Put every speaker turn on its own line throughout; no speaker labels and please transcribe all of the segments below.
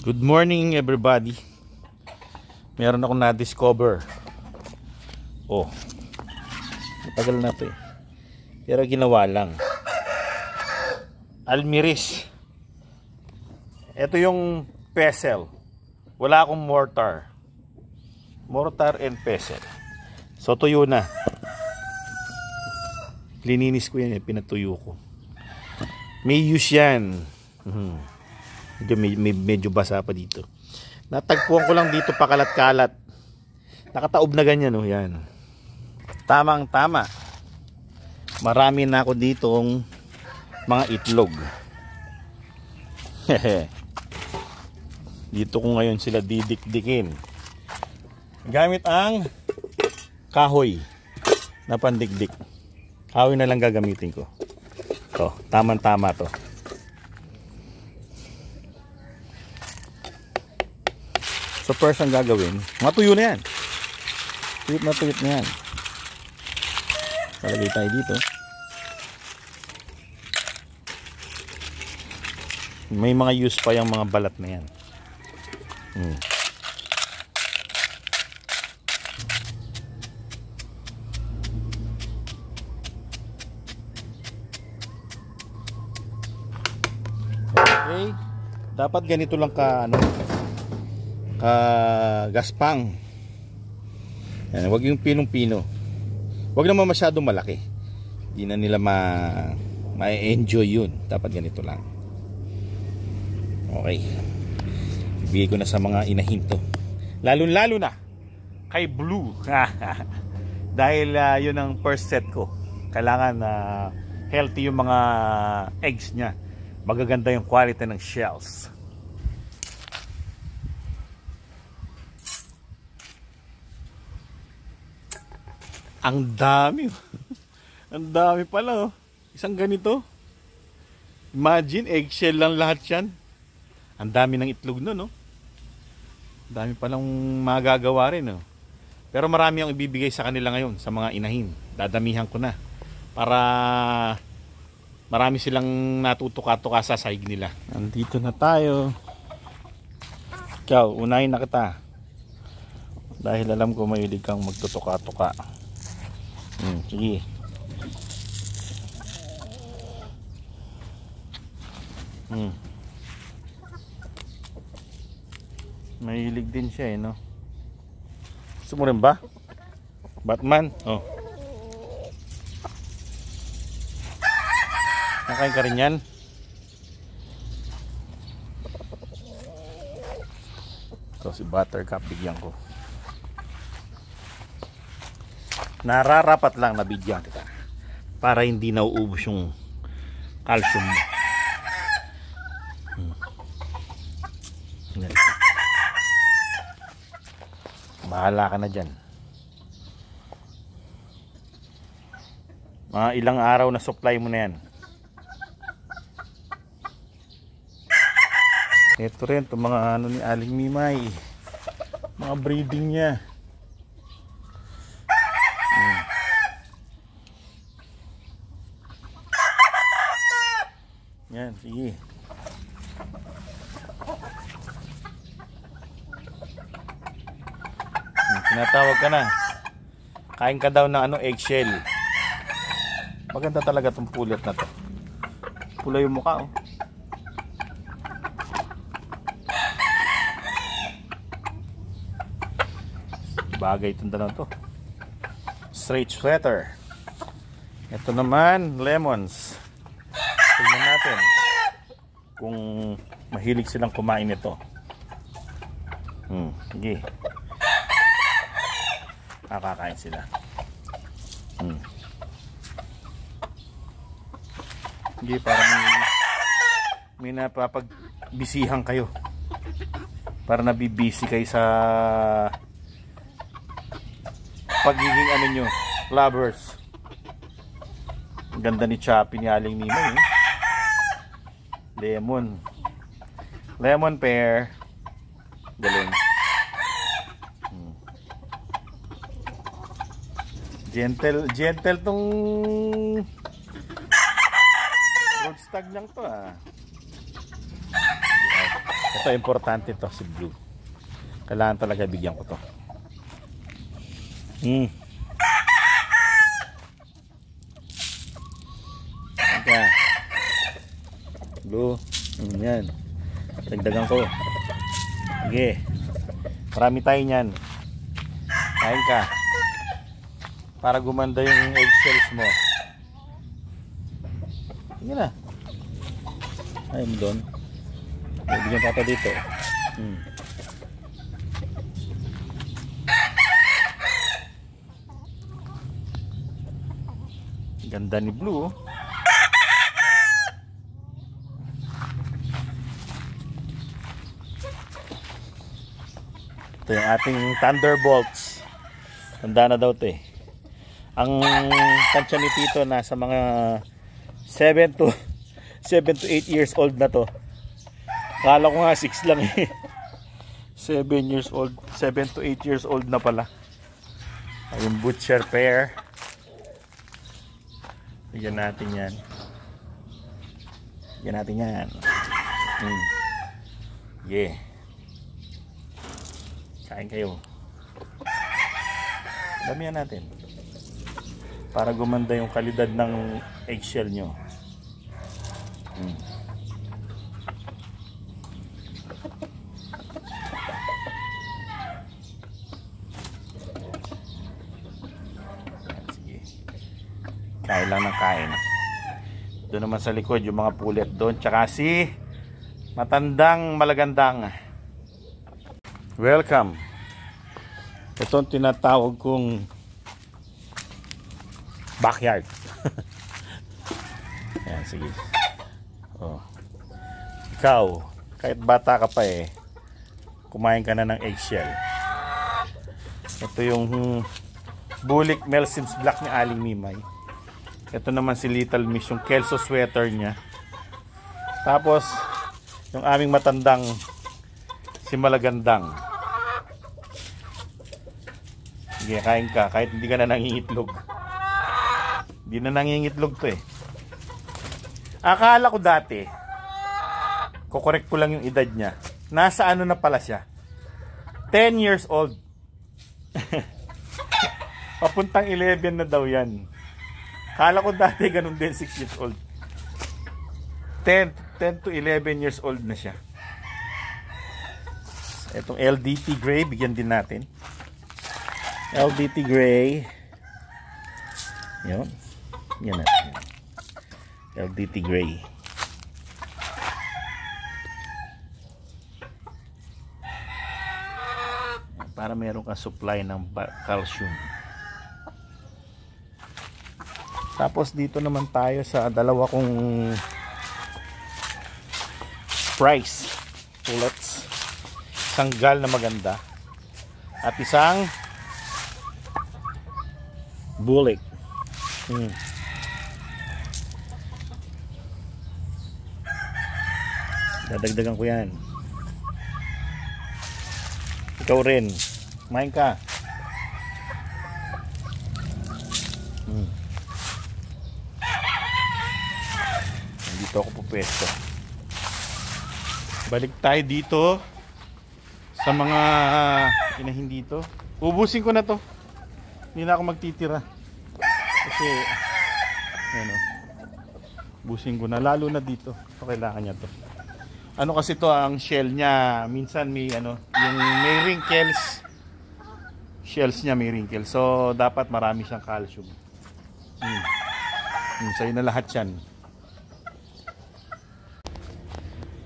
Good morning everybody. Meron akong na-discover. Oh, matagal na to eh. Pero ginawa lang. Almiris. Ito yung pestle. Wala akong mortar. Mortar and pestle. So tuyo na. Lininis ko yan, pinatuyo ko. May use yan. Medyo basa pa dito. Natagpuan ko lang dito pakalat-kalat. Nakataob na ganyan, oh, yan. Tamang tama. Marami na ako ditong mga itlog. Dito ko ngayon sila didikdikin. Gamit ang kahoy na pandikdik. Kahoy na lang gagamitin ko. To, tamang tama to. So first ang gagawin, matuyo na yan. Tuyot na tuyot na yan. Palagay tayo dito. May mga use pa yung mga balat na yan. Okay. Dapat ganito lang ka gaspang. Yan, wag yung pinong-pino. Wag naman masyadong malaki. Hindi na nila ma-enjoy yun. Dapat ganito lang. Okay. Ibigay ko na sa mga inahinto. Lalo-lalo na kay Blue. Dahil yun ang first set ko. Kailangan healthy yung mga eggs niya. Magaganda yung quality ng shells. Ang dami. Ang dami pala, oh. Isang ganito. Imagine, eggshell lang lahat yan. Ang dami ng itlog nun, oh. Ang dami palang magagawa rin, oh. Pero marami akong ibibigay sa kanila ngayon, sa mga inahin. Dadamihan ko na. Para marami silang natutuka-tuka sa sahig nila. Nandito na tayo. Ikaw, unahin na kita. Dahil alam ko mahilig kang magtutuka-tuka. Sige. Mahilig din siya, eh, no? Gusto mo rin ba? Batman? Oh. Nakain ka rin yan? So si Buttercup bigyan ko. Nararapat lang na bigyan kita para hindi nauubos yung calcium mo. Bahala ka na dyan. Mga ilang araw na supply mo na yan. Ito rin, itong mga ano ni Aling Mimay. Mga breeding niya. Yan, sige. Tinatawag ka na. Kain ka daw ng eggshell. Maganda talaga itong pulot na to. Pula yung mukha, oh. Bagay itong dalawa to. Straight sweater. Ito naman, lemons. Tignan natin kung mahilig silang kumain nito. Sige. Nakakain sila. Sige, parang may napapagbisihan kayo. Para nabibisi kayo sa pagiging ano nyo, lovers. Ang ganda ni Chappy ni Aling Mimay, eh. Lemon pear. Galing. Gentle tong road stag lang to, ah. Ito, importante to si Blue. Kailangan talaga bigyan ko to. Ika. Blue. Yan. Dagdagan ko. Sige. Marami tayo niyan. Kain ka. Para gumanda yung eggshells mo. Sige na. Ayaw mo doon. Bigyan pa dito. Ganda ni Blue. Ito yung ating Thunderbolts. Tanda na daw ito eh. Ang tansya ni Tito nasa mga 7 to 8 years old na to. Kala ko nga 6 lang eh. 7 years old, 7 to 8 years old na pala. Yung butcher pair. Bigyan natin yan. Bigyan natin yan. Yeah. Kain kayo. Damihan natin. Para gumanda yung kalidad ng eggshell nyo. Sige. Kain lang ng kain. Doon naman sa likod yung mga pulet doon. Tsaka si matandang malagandang. Welcome. Ito ang tinatawag kong backyard. Ayan, sige. Oh. Ikaw, kahit bata ka pa eh, kumain ka na ng eggshell. Ito yung Bulik Melsim's Black ni Aling Mimay. Ito naman si Little Miss, yung Kelso sweater niya. Tapos yung aming matandang si Malagandang. Sige, kain ka kahit hindi ka na nangingitlog. Hindi na nangingitlog to eh. Akala ko dati, kukorek ko lang yung edad niya. Nasa ano na pala siya? 10 years old. Papuntang 11 na daw yan. Akala ko dati ganun din, 6 years old. 10 to 11 years old na siya. Itong LDT Gray, bigyan din natin. LDT Gray. Yun. Yan natin. LDT Gray. Para meron kang supply ng calcium. Tapos dito naman tayo sa dalawa kong price pullets. Isang gal na maganda at isang bulik. Dadagdagan ko yan. Ikaw rin, kumain ka. Dito ako pupesto. Balik tayo dito sa mga inahin dito. Ubusin ko na to. Hindi na ako magtitira. Kasi ano, busin ko na lalo na dito. So, kailangan niya to. Ano kasi to, ang shell niya minsan may ano, yung may wrinkles. Shells niya may wrinkles. So dapat marami siyang calcium. Sa'yo na lahat yan.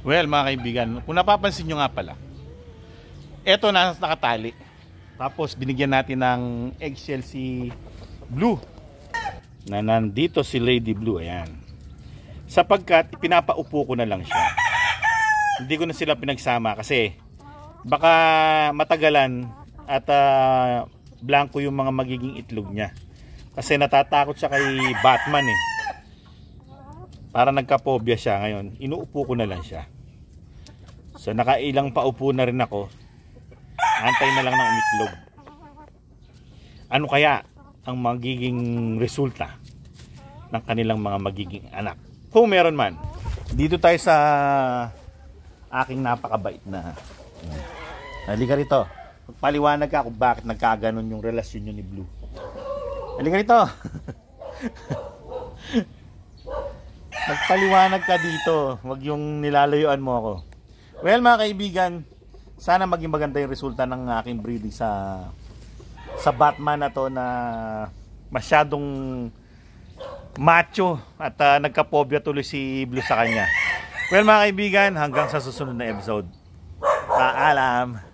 Well mga kaibigan, kung napapansin nyo nga pala, eto na nakatali. Tapos binigyan natin ng eggshell si Blue. Na nandito si Lady Blue, ayan. Sapagkat pinapaupo ko na lang siya. Hindi ko na sila pinagsama kasi baka matagalan at blanco yung mga magiging itlog niya. Kasi natatakot siya kay Batman eh. Para nagka-phobia siya ngayon. Inuupo ko na lang siya. So nakailang paupo na rin ako. Antay na lang ng umitlog. Ano kaya ang magiging resulta ng kanilang mga magiging anak? Kung meron man. Dito tayo sa aking napakabait na. Halika rito. Magpaliwanag ka kung bakit nagkaganon yung relasyon nyo ni Blue. Halika rito. Magpaliwanag ka dito. Huwag yung nilalayuan mo ako. Well, mga kaibigan, sana maging maganda yung resulta ng aking breeding sa Batman na to, na masyadong macho at nagkapobya tuloy si Blue sa kanya. Well, mga kaibigan, hanggang sa susunod na episode. Paalam.